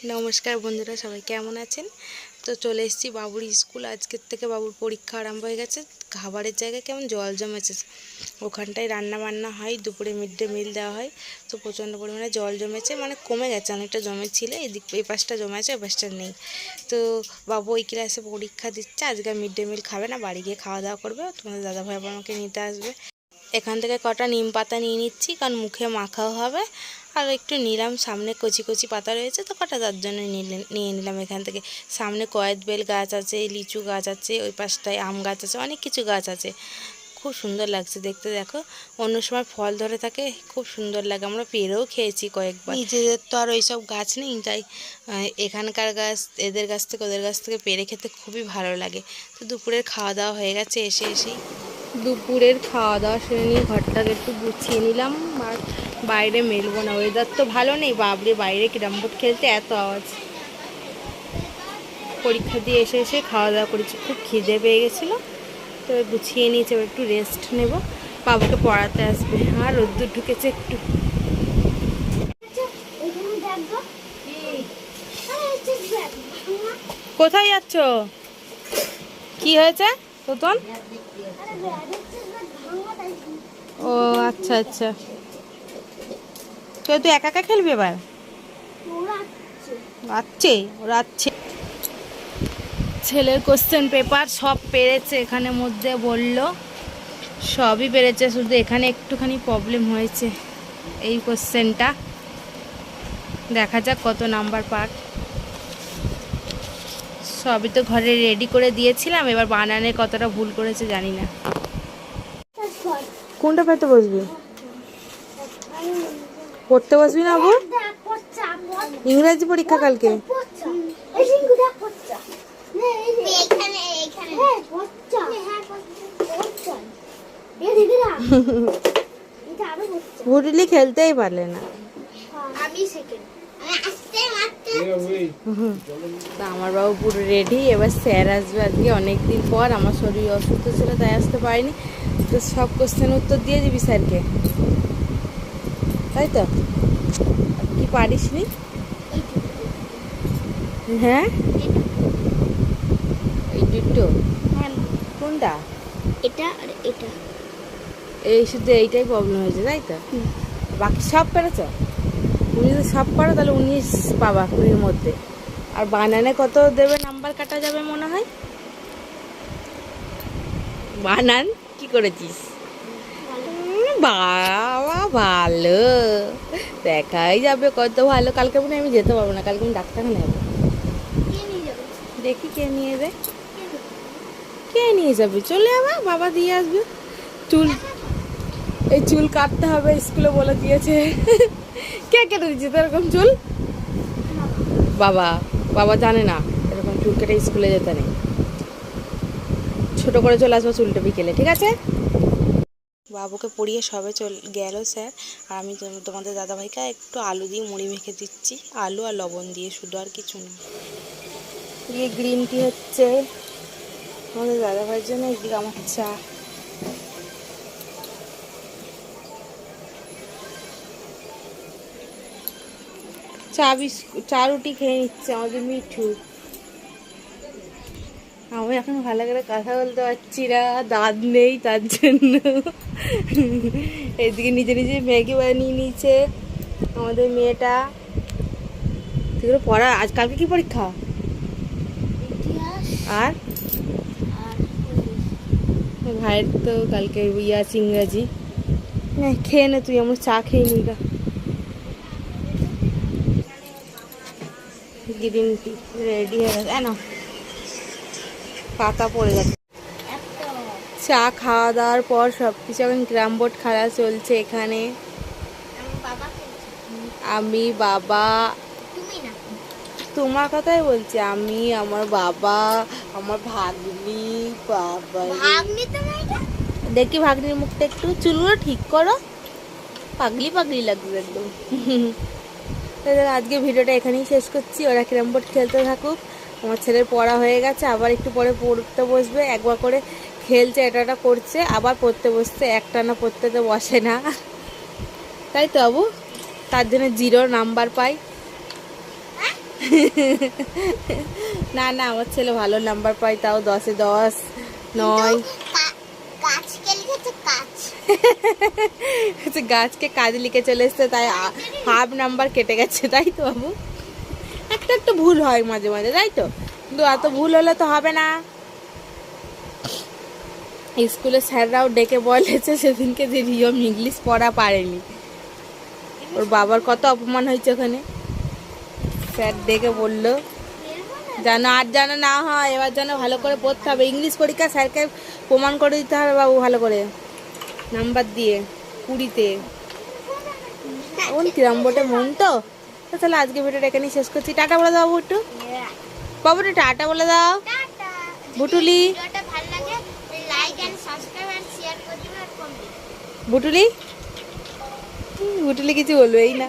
নমস্কার বন্ধুরা, সবাই কেমন আছেন? তো চলে এসেছি বাবুর স্কুল। আজকের থেকে বাবুর পরীক্ষা আরম্ভ হয়ে গেছে। খাবারের জায়গায় কেমন জল জমেছে, ওখানটায় রান্না বান্না হয়, দুপুরে মিড ডে মিল দেওয়া হয়। তো প্রচণ্ড পরিমাণে জল জমেছে, মানে কমে গেছে, অনেকটা জমেছিল। এই পাশটা জমে আছে, ওই পাশটা নেই। তো বাবু ওই ক্লাসে পরীক্ষা দিচ্ছে। আজকে মিড ডে মিল খাবে না, বাড়ি গিয়ে খাওয়া দাওয়া করবে। তোমাদের দাদাভাই আবার আমাকে নিতে আসবে। এখান থেকে কটা নিম পাতা নিয়ে নিচ্ছি, কারণ মুখে মাখাও হবে। আর একটু নিলাম, সামনে কচি কচি পাতা রয়েছে তো কটা, তার জন্য নিয়ে নিলাম এখান থেকে। সামনে কয়েদবেল গাছ আছে, লিচু গাছ আছে, ওই পাশটায় আম গাছ আছে, অনেক কিছু গাছ আছে। খুব সুন্দর লাগছে দেখতে। দেখো, অন্য সময় ফল ধরে থাকে, খুব সুন্দর লাগে। আমরা পেরেও খেয়েছি কয়েকবার। নিজেদের তো আর ওইসব গাছ নেই, তাই এখানকার গাছ, এদের গাছ থেকে ওদের গাছ থেকে পেরে খেতে খুবই ভালো লাগে। তো দুপুরের খাওয়া দাওয়া হয়ে গেছে। এসেই দুপুরের খাওয়া দাওয়া সেরে নিয়ে ঘরটাকে একটু গুছিয়ে নিলাম। আর বাইরে মেলবো না, ওয়েদার তো ভালো নেই। বাবরে, বাইরে ক্যারাম বোর্ড খেলতে এত আওয়াজ। পরীক্ষা দিয়ে এসে খাওয়া দাওয়া করেছি, খুব খিদে পেয়ে গেছিলো। তো গুছিয়ে নিয়েছি, এবার একটু রেস্ট নেব। বাবুকে পড়াতে আসবে। আর রোদ্দুর ঢুকেছে একটু। কোথায় যাচ্ছ? কি হয়েছে তোতন? ও আচ্ছা আচ্ছা, তুই একা একা খেলবি এবার? আচ্ছে ওরা আছে। ছেলের কোশ্চেন পেপার সব পেরেছে, এখানে মধ্যে বললো সবই পেরেছে, শুধু এখানে একটুখানি প্রবলেম হয়েছে, এই কোশ্চেনটা। দেখা যাক কত নাম্বার পাক। সবই তো ঘরে রেডি করে দিয়েছিলাম, এবার বানানে কতটা ভুল করেছে জানি না। কোনটা পেতে বসবি? পড়তে বসবি না আবু? ইংরেজি পরীক্ষা কালকে। ভুটলি খেলতেই পারলে না। আমার বাবু পুরো রেডি। এবার স্যার আসবে আজকে অনেকদিন পর। আমার শরীর অসুস্থ ছিল তাই আসতে পারিনি। তো সব কোশ্চেন উত্তর দিয়ে দিবি স্যারকে, তাই তো? কি পারিস নি? হ্যাঁ, এই দুটো কোনটা? এটা আর এটা। এই শুধু এইটাই প্রবলেম হয়েছে, তাই তো? বাকি সব পেরেছ? তুমি যদি সব পারো তাহলে 19 পাবা 20-র মধ্যে। আর বানানে কত দেবে, নাম্বার কাটা যাবে মনে হয়? বানান কি করেছিস? বাবা ভালো, দেখাই যাবে কত ভালো। কালকে মনে আমি যেতে পারবো না, কালকে আমি ডাক্তারখানে যাবো। দেখি কে নিয়ে যায়। কে নিয়ে যাবে? চলে যাবে, বাবা দিয়ে আসবে। চুল, এই চুল কাটতে হবে, স্কুলে বলে দিয়েছে। কে কেটে দিচ্ছে তো এরকম চুল? বাবা, বাবা জানে না এরকম চুল কেটে স্কুলে যেতে নেই। ছোট করে চলে আসবো চুলটা বিকেলে, ঠিক আছে? বাবুকে পড়িয়ে সবে গেল স্যার। আর আমি তোমাদের দাদাভাইকে একটু আলু দিয়ে মুড়ি মেখে দিচ্ছি, আলু আর লবণ দিয়ে, শুধু আর কিছু না। দিয়ে গ্রিন টি হচ্ছে আমাদের দাদাভাইয়ের জন্য, একদিকে আমার চা। চা রুটি খেয়ে নিচ্ছে আমাদের মিঠু। আমি এখন ভালো করে কথা বলতে পারছি না, দাঁত নেই তার জন্য। এদিকে নিজে নিজে ম্যাগি বানিয়ে নিয়েছে আমাদের মেয়েটা। সেগুলো পড়া। আজকালকে কি পরীক্ষা? আর ভাইয়ের তো কালকে আছে ইংরাজি। খেয়ে নে তুই, আমার চা খেয়ে নি। গ্রিন টি রেডি হয়ে গেছে, না পাতা পড়ে গেছে। চা খাওয়া দাওয়ার পর সব কিছু এখন ক্যারাম বোর্ড খেলা চলছে এখানে। আমি, বাবা, তোমার কথাই বলছি, আমি, আমার বাবা, আমার ভাগ্নি। বাবা দেখি ভাগ্নির মুখটা একটু, চুলগুলো ঠিক করো, পাগলি পাগলি লাগবে একদম। আজকে ভিডিওটা এখানেই শেষ করছি। ওরা ক্যারাম বোর্ড খেলতে থাকুক। আমার ছেলের পড়া হয়ে গেছে, আবার একটু পরে পড়তে বসবে। একবার করে খেলছে, এটা করছে, আবার পড়তে বসছে। একটানা পড়তে তো বসে না, তাই তো বাবু? তার জন্য 0 নাম্বার পাই। না না, আমার ছেলে ভালো নাম্বার পায়, তাও 10-এ 10, 9। গাছকে লিখেছে কাজ। গাছকে কাজ লিখে চলে এসছে, তাই হাফ নাম্বার কেটে গেছে, তাই তো বাবু? একটা একটু ভুল হয় মাঝে মাঝে, তাই তো? কিন্তু এত ভুল হলে তো হবে না। স্কুলে স্যাররাও ডেকে বলেছে সেদিনকে যে রিয়ম ইংলিশ পড়া পারেনি, ওর বাবার কত অপমান হয়েছে ওখানে। স্যার ডেকে বললো যেন আর যেন না হয়, এবার যেন ভালো করে পড়তে হবে ইংলিশ পরীক্ষা, স্যারকে প্রমাণ করে দিতে হবে বাবু ভালো করে নাম্বার দিয়ে 20-তে। এখন কিরম বোটে মন তো। তো তাহলে আজকে ভিডিওটা এখানেই শেষ করছি। টাটা বলে দাও বাবু, একটু বাবু একটু টাটা বলে দাও। টাটা। বুটুলি, ভিডিওটা ভালো লাগে like and subscribe and share করে দিবেন আর কমেন্ট। বুটুলি, বুটুলি কিছু বলবেই না।